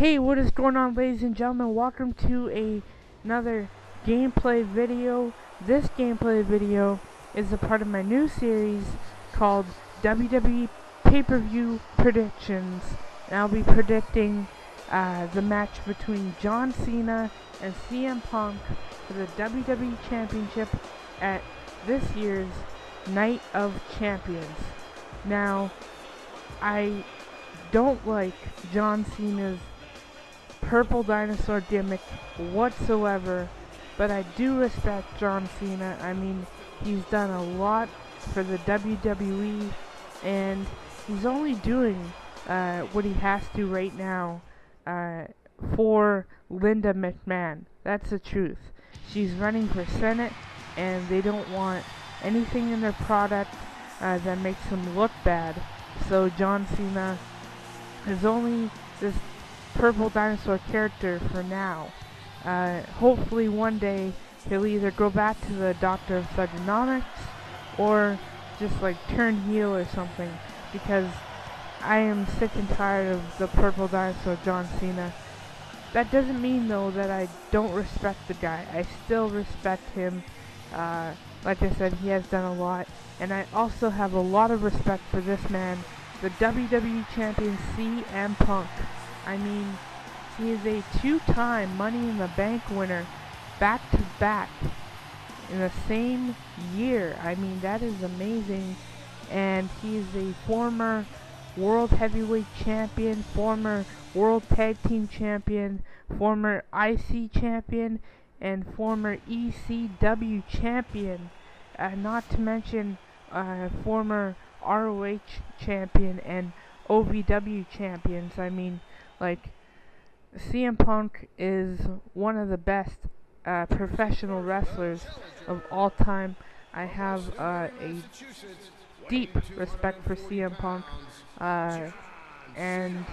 Hey, what is going on, ladies and gentlemen? Welcome to another gameplay video. This gameplay video is a part of my new series called WWE Pay-Per-View Predictions. And I'll be predicting the match between John Cena and CM Punk for the WWE Championship at this year's Night of Champions. Now, I don't like John Cena's purple dinosaur gimmick whatsoever, but I do respect John Cena. I mean, he's done a lot for the WWE, and he's only doing what he has to right now for Linda McMahon. That's the truth. She's running for Senate, and they don't want anything in their product that makes them look bad. So John Cena is only this purple dinosaur character for now. Hopefully one day he'll either go back to the Doctor of Thugonomics or just like turn heel or something, because I am sick and tired of the purple dinosaur John Cena. That doesn't mean though that I don't respect the guy. I still respect him. Like I said, he has done a lot, and I also have a lot of respect for this man, the WWE Champion CM Punk. I mean, he is a two-time Money in the Bank winner, back-to-back, in the same year. I mean, that is amazing. And he is a former World Heavyweight Champion, former World Tag Team Champion, former IC Champion, and former ECW Champion. Not to mention former ROH Champion and OVW Champions. I mean, like, CM Punk is one of the best professional wrestlers of all time. I have a deep respect for CM Punk, and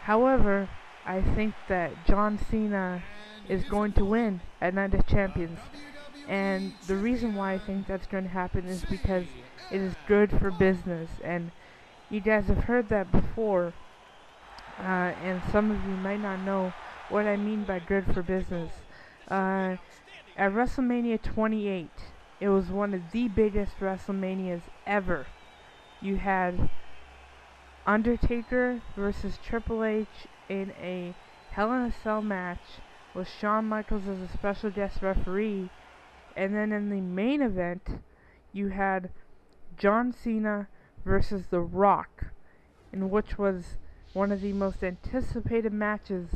however, I think that John Cena is going to win at Night of Champions, and the reason why I think that's going to happen is because it is good for business. And you guys have heard that before, and some of you might not know what I mean by good for business. At WrestleMania 28, it was one of the biggest WrestleManias ever. You had Undertaker versus Triple H in a Hell in a Cell match with Shawn Michaels as a special guest referee, and then in the main event, you had John Cena versus The Rock, in which was one of the most anticipated matches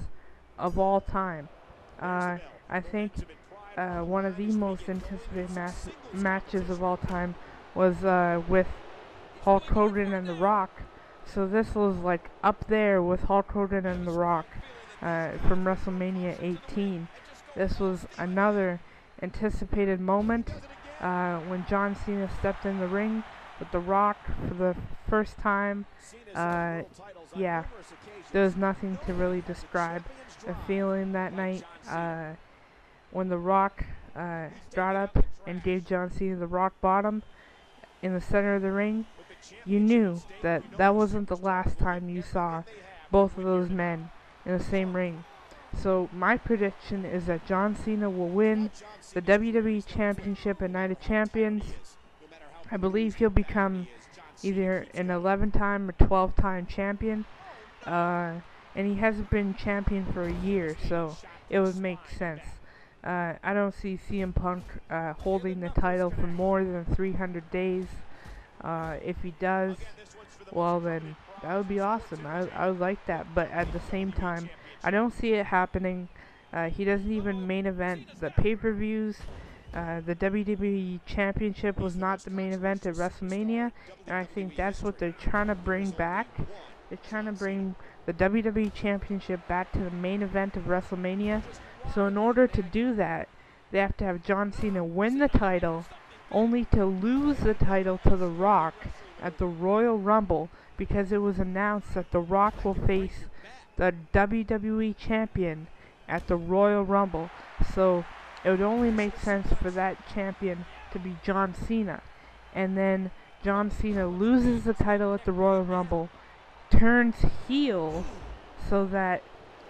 of all time. I think one of the most anticipated matches of all time was with Hulk Hogan and The Rock. So this was like up there with Hulk Hogan and The Rock from WrestleMania 18. This was another anticipated moment when John Cena stepped in the ring with The Rock for the first time. Yeah, there was nothing to really describe the feeling that night. When The Rock got up and gave John Cena the rock bottom in the center of the ring, you knew that that wasn't the last time you saw both of those men in the same ring. So my prediction is that John Cena will win the WWE Championship at Night of Champions. I believe he'll become either an 11-time or 12-time champion. And he hasn't been champion for a year, so it would make sense. I don't see CM Punk holding the title for more than 300 days. If he does, well then, that would be awesome. I would like that, but at the same time, I don't see it happening. He doesn't even main event the pay-per-views. The WWE Championship was not the main event at WrestleMania, and I think that's what they're trying to bring back. They're trying to bring the WWE Championship back to the main event of WrestleMania. So in order to do that, they have to have John Cena win the title, only to lose the title to The Rock at the Royal Rumble, because it was announced that The Rock will face the WWE Champion at the Royal Rumble. So it would only make sense for that champion to be John Cena. And then John Cena loses the title at the Royal Rumble, turns heel, so that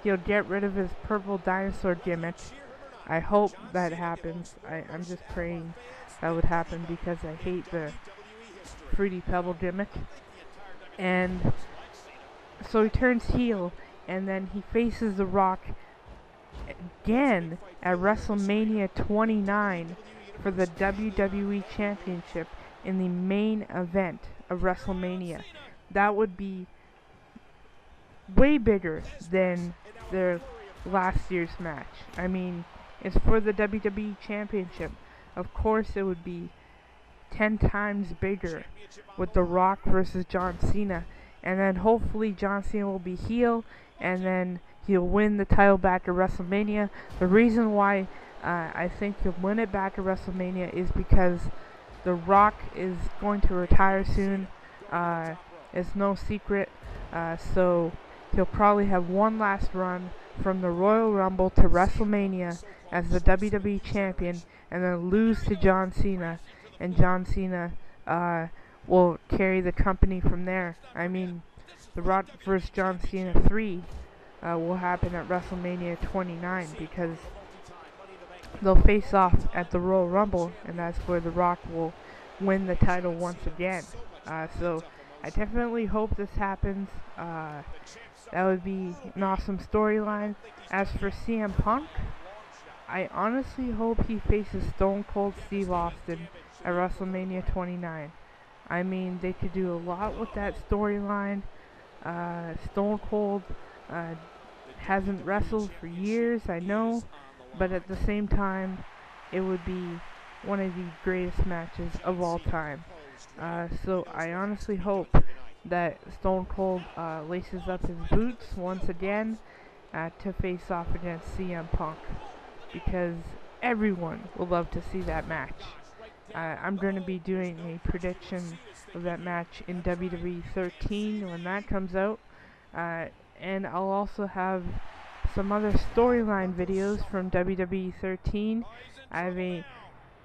he'll get rid of his purple dinosaur gimmick. I hope that happens. I'm just praying that would happen because I hate the Fruity Pebble gimmick. And so he turns heel, and then he faces The Rock again at WrestleMania 29 for the WWE Championship in the main event of WrestleMania. That would be way bigger than their last year's match. I mean, it's for the WWE Championship. Of course it would be 10 times bigger with The Rock versus John Cena. And then hopefully John Cena will be heel, and then he'll win the title back at WrestleMania. The reason why I think he'll win it back at WrestleMania is because The Rock is going to retire soon. It's no secret. So he'll probably have one last run from the Royal Rumble to WrestleMania as the WWE Champion, and then lose to John Cena. And John Cena will carry the company from there. I mean, The Rock vs. John Cena 3 will happen at WrestleMania 29 because they'll face off at the Royal Rumble, and that's where The Rock will win the title once again. So I definitely hope this happens. That would be an awesome storyline. As for CM Punk, I honestly hope he faces Stone Cold Steve Austin at WrestleMania 29. I mean, they could do a lot with that storyline. Stone Cold hasn't wrestled for years, I know, but at the same time, it would be one of the greatest matches of all time. So I honestly hope that Stone Cold laces up his boots once again to face off against CM Punk, because everyone will love to see that match. I'm going to be doing a prediction of that match in WWE 13 when that comes out, and I'll also have some other storyline videos from WWE 13. I have a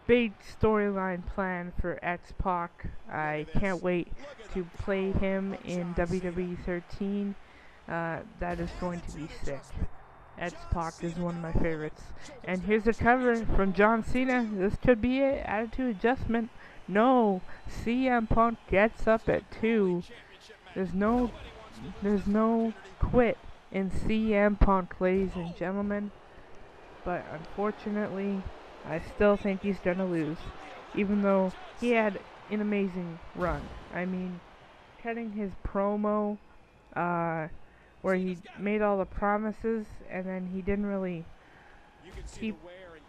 big storyline plan for X-Pac. I can't wait to play him in WWE 13. That is going to be sick. X-Pac is one of my favorites. And here's a cover from John Cena. This could be it. Attitude adjustment. No, CM Punk gets up at 2. There's no quit in CM Punk, ladies and gentlemen. But unfortunately, I still think he's gonna lose, even though he had an amazing run. I mean, cutting his promo, where he made all the promises, and then he didn't really keep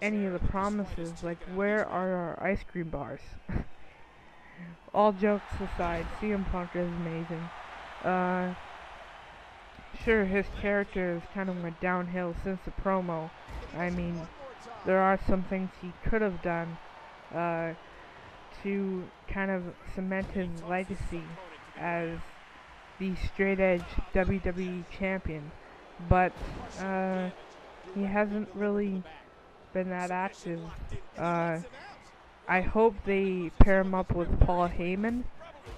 any of the promises, like, where are our ice cream bars? All jokes aside, CM Punk is amazing. Sure, his character has kind of went downhill since the promo. I mean, there are some things he could have done to kind of cement his legacy as the straight-edge WWE champion, but he hasn't really been that active. I hope they pair him up with Paul Heyman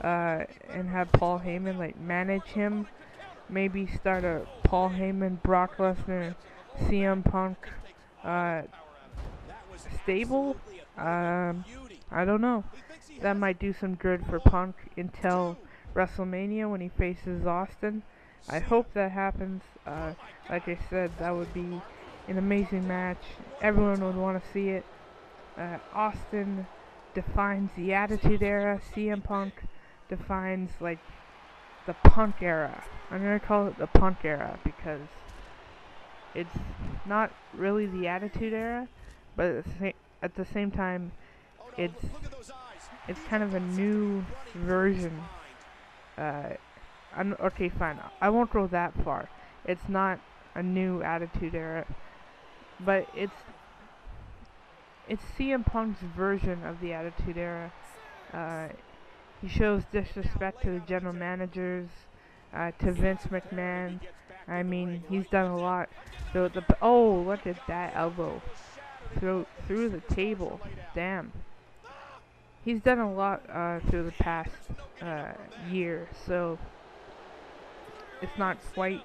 and have Paul Heyman like manage him. Maybe start a Paul Heyman, Brock Lesnar, CM Punk stable. I don't know. That might do some good for Punk until WrestleMania when he faces Austin. I hope that happens. Like I said, that would be an amazing match. Everyone would want to see it. Austin defines the Attitude Era. CM Punk defines like the Punk Era. I'm gonna call it the Punk Era because it's not really the Attitude Era, but at the same time, it's kind of a new version. Okay, fine. I won't go that far. It's not a new Attitude Era, but it's CM Punk's version of the Attitude Era. He shows disrespect to the general managers, to Vince McMahon. I mean, he's done a lot. So oh, look at that elbow through the table. Damn. He's done a lot through the past year, so it's not quite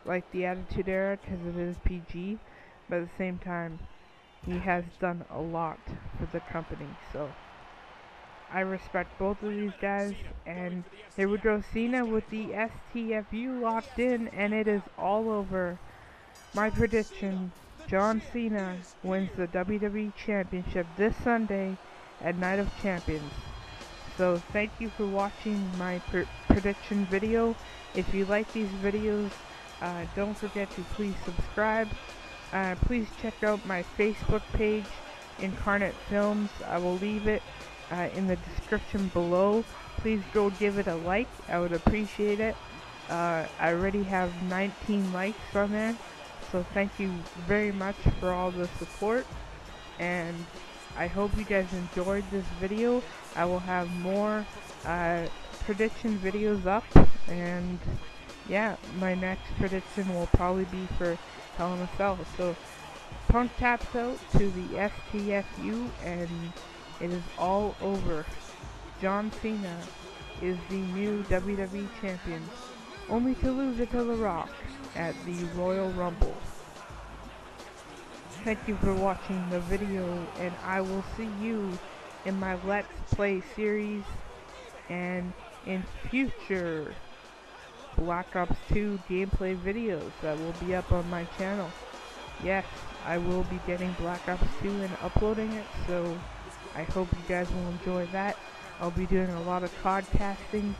like the Attitude Era because it is PG, but at the same time, he has done a lot for the company. So I respect both of these guys, and here we go, Cena with the STFU locked in, and it is all over. My prediction, John Cena wins the WWE Championship this Sunday at Night of Champions. So thank you for watching my prediction video. If you like these videos, don't forget to please subscribe. Please check out my Facebook page, Incarnate Films. I will leave it in the description below. Please go give it a like. I would appreciate it. I already have 19 likes on there. So thank you very much for all the support, and I hope you guys enjoyed this video. I will have more prediction videos up, and yeah, my next prediction will probably be for Hell in a Cell. So Punk taps out to the STFU, and it is all over. John Cena is the new WWE Champion, only to lose it to The Rock at the Royal Rumble. Thank you for watching the video, and I will see you in my Let's Play series and in future Black Ops 2 gameplay videos that will be up on my channel. Yes, I will be getting Black Ops 2 and uploading it, so I hope you guys will enjoy that. I'll be doing a lot of podcasting,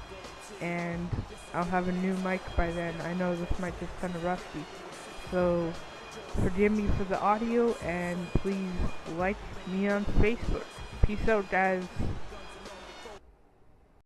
and I'll have a new mic by then. I know this mic is kind of rusty, so forgive me for the audio, and please like me on Facebook. Peace out, guys.